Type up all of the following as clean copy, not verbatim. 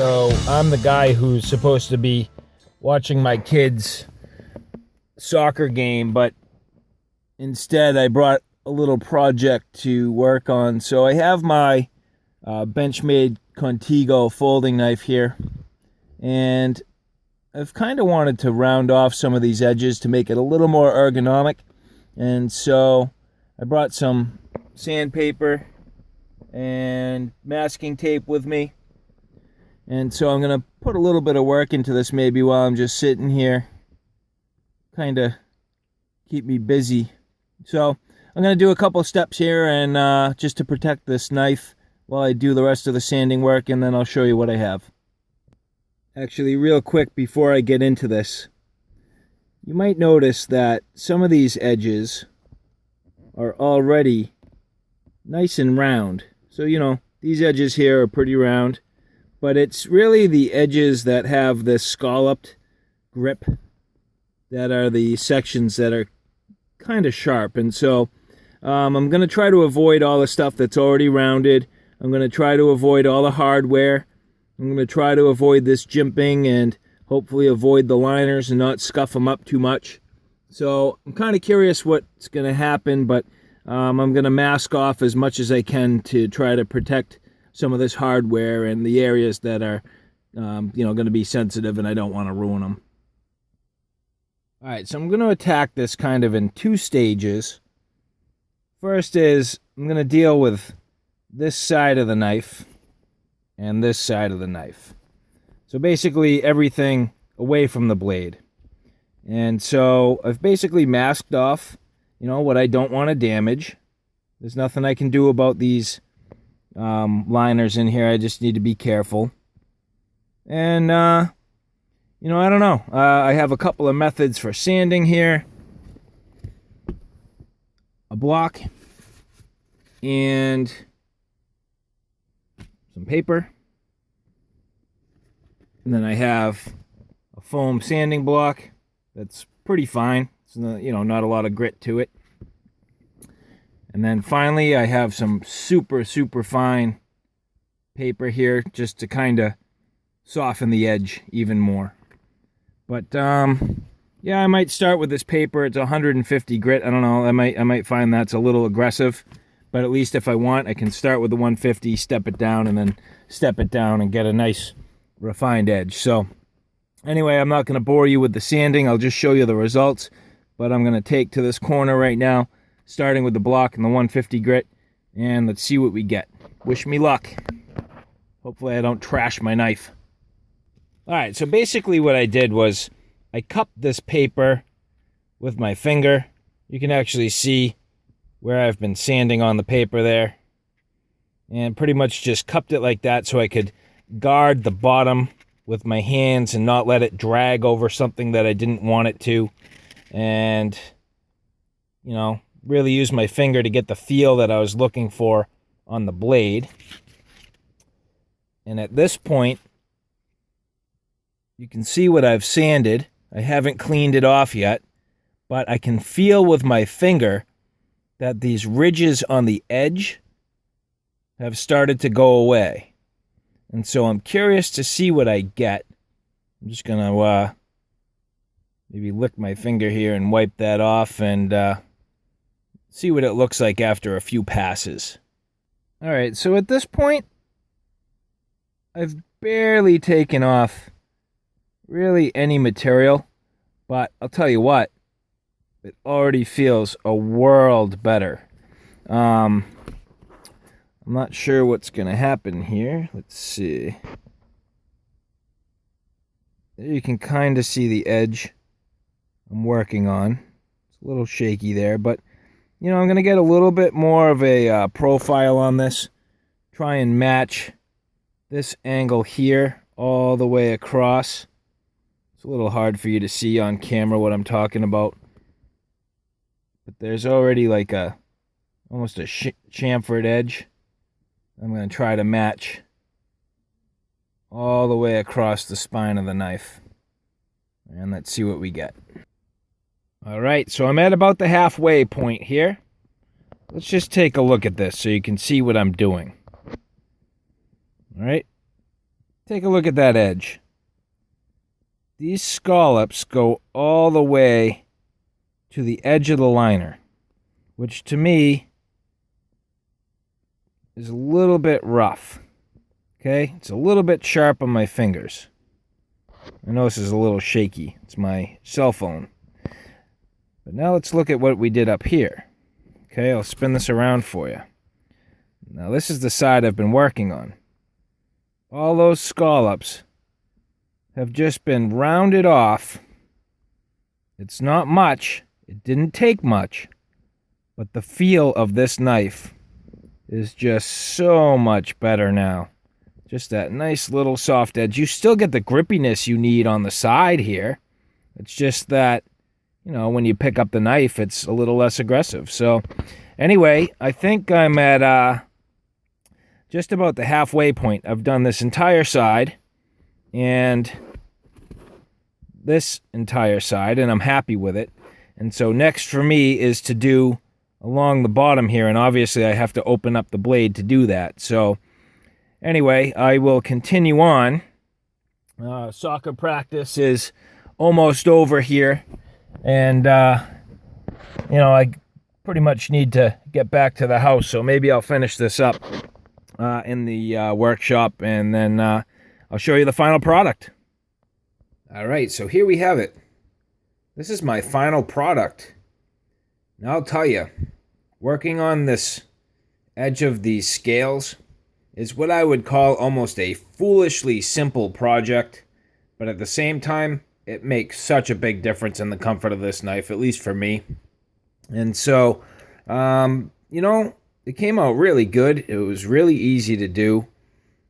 So I'm the guy who's supposed to be watching my kids' soccer game, but instead I brought a little project to work on. So I have my Benchmade Contego folding knife here, and I've kind of wanted to round off some of these edges to make it a little more ergonomic. And so I brought some sandpaper and masking tape with me. And so I'm going to put a little bit of work into this maybe while I'm just sitting here. Kind of keep me busy. So I'm going to do a couple steps here and just to protect this knife while I do the rest of the sanding work, and then I'll show you what I have. Actually, real quick before I get into this, you might notice that some of these edges are already nice and round. So, you know, these edges here are pretty round, but it's really the edges that have this scalloped grip that are the sections that are kind of sharp. And so I'm going to try to avoid all the stuff that's already rounded. I'm going to try to avoid all the hardware. I'm going to try to avoid this jimping and hopefully avoid the liners and not scuff them up too much. So I'm kind of curious what's going to happen, but I'm going to mask off as much as I can to try to protect some of this hardware and the areas that are, going to be sensitive, and I don't want to ruin them. All right, so I'm going to attack this kind of in two stages. First is I'm going to deal with this side of the knife and this side of the knife. So basically everything away from the blade. And so I've basically masked off, what I don't want to damage. There's nothing I can do about these liners in here. I just need to be careful. And, I don't know. I have a couple of methods for sanding here. A block and some paper. And then I have a foam sanding block that's pretty fine. It's not a lot of grit to it. And then finally I have some super, super fine paper here just to kind of soften the edge even more. But yeah, I might start with this paper. It's 150 grit. I don't know. I might find that's a little aggressive, but at least if I want, I can start with the 150, step it down, and then step it down and get a nice refined edge. So anyway, I'm not going to bore you with the sanding. I'll just show you the results. But I'm going to take to this corner right now, starting with the block and the 150 grit, and let's see what we get. Wish me luck. Hopefully I don't trash my knife. All right, so basically what I did was I cupped this paper with my finger. You can actually see where I've been sanding on the paper there. And pretty much just cupped it like that so I could guard the bottom with my hands and not let it drag over something that I didn't want it to. And, really use my finger to get the feel that I was looking for on the blade. And at this point, you can see what I've sanded. I haven't cleaned it off yet, but I can feel with my finger that these ridges on the edge have started to go away. And so I'm curious to see what I get. I'm just going to maybe lick my finger here and wipe that off and see what it looks like after a few passes. All right, so at this point, I've barely taken off really any material, but I'll tell you what, it already feels a world better. I'm not sure what's going to happen here. Let's see. There you can kind of see the edge I'm working on. It's a little shaky there, but, I'm going to get a little bit more of a profile on this. Try and match this angle here all the way across. It's a little hard for you to see on camera what I'm talking about. But there's already like almost a chamfered edge. I'm going to try to match all the way across the spine of the knife. And let's see what we get. All right, so I'm at about the halfway point here. Let's just take a look at this so you can see what I'm doing. All right. take a look at that edge. These scallops go all the way to the edge of the liner, which to me is a little bit rough. Okay, it's a little bit sharp on my fingers. I know this is a little shaky. It's my cell phone. But now let's look at what we did up here. Okay, I'll spin this around for you. Now this is the side I've been working on. All those scallops have just been rounded off. It's not much. It didn't take much. But the feel of this knife is just so much better now. Just that nice little soft edge. You still get the grippiness you need on the side here. It's just that, you know, when you pick up the knife, it's a little less aggressive. So, anyway, I think I'm at just about the halfway point. I've done this entire side and this entire side, and I'm happy with it. And so next for me is to do along the bottom here, and obviously I have to open up the blade to do that. So, anyway, I will continue on. Soccer practice is almost over here. And, you know, I pretty much need to get back to the house. So maybe I'll finish this up in the workshop. And then I'll show you the final product. All right, so here we have it. This is my final product. Now I'll tell you, working on this edge of these scales is what I would call almost a foolishly simple project, but at the same time, it makes such a big difference in the comfort of this knife, at least for me. And so, you know, it came out really good. It was really easy to do.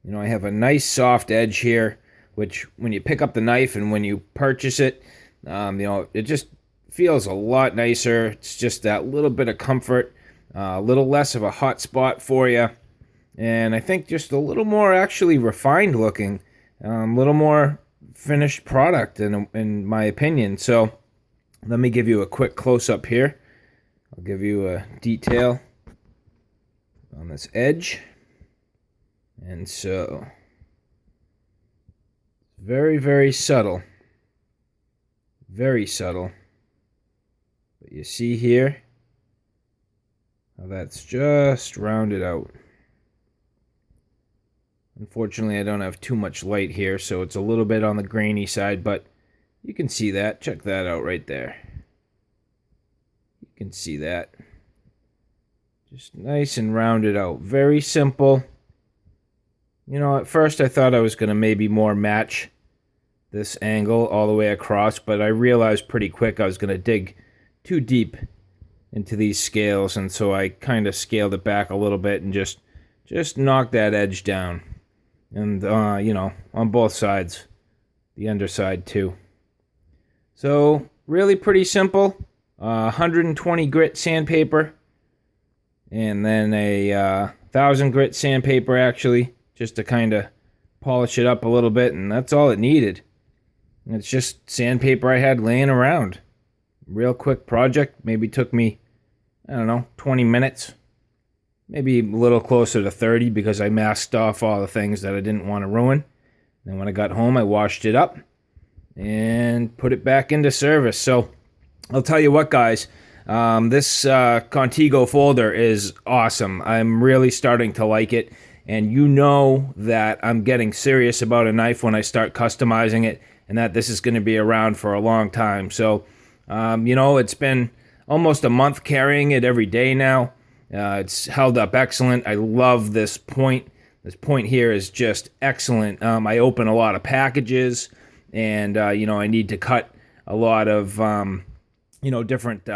You know, I have a nice soft edge here, which when you pick up the knife and when you purchase it, you know, it just feels a lot nicer. It's just that little bit of comfort, a little less of a hot spot for you. And I think just a little more actually refined looking, a little more finished product in my opinion. So let me give you a quick close-up here. I'll give you a detail on this edge. And so, very, very subtle. Very subtle. But you see here how that's just rounded out. Unfortunately, I don't have too much light here, so it's a little bit on the grainy side, but you can see that. Check that out right there. You can see that. Just nice and rounded out. Very simple. You know, at first I thought I was going to maybe more match this angle all the way across, but I realized pretty quick I was going to dig too deep into these scales, and so I kind of scaled it back a little bit and just knocked that edge down. And, you know, on both sides, the underside too. So, really pretty simple. 120 grit sandpaper, and then a 1,000 grit sandpaper actually, just to kind of polish it up a little bit, and that's all it needed. And it's just sandpaper I had laying around. Real quick project, maybe took me, I don't know, 20 minutes. Maybe a little closer to 30 because I masked off all the things that I didn't want to ruin. Then when I got home, I washed it up and put it back into service. So I'll tell you what, guys, this Contego folder is awesome. I'm really starting to like it. And you know that I'm getting serious about a knife when I start customizing it, and that this is going to be around for a long time. So, you know, it's been almost a month carrying it every day now. It's held up excellent. I love this point. This point here is just excellent. I open a lot of packages, and, you know, I need to cut a lot of, you know, different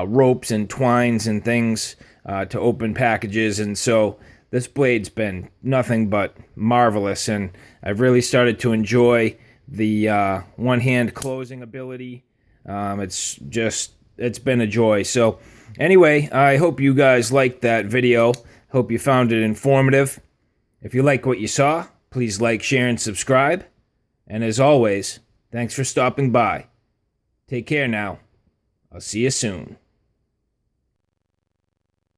ropes and twines and things to open packages. And so this blade's been nothing but marvelous, and I've really started to enjoy the one-hand closing ability. It's been a joy. So anyway, I hope you guys liked that video. Hope you found it informative. If you like what you saw, please like, share, and subscribe. And as always, thanks for stopping by. Take care now. I'll see you soon.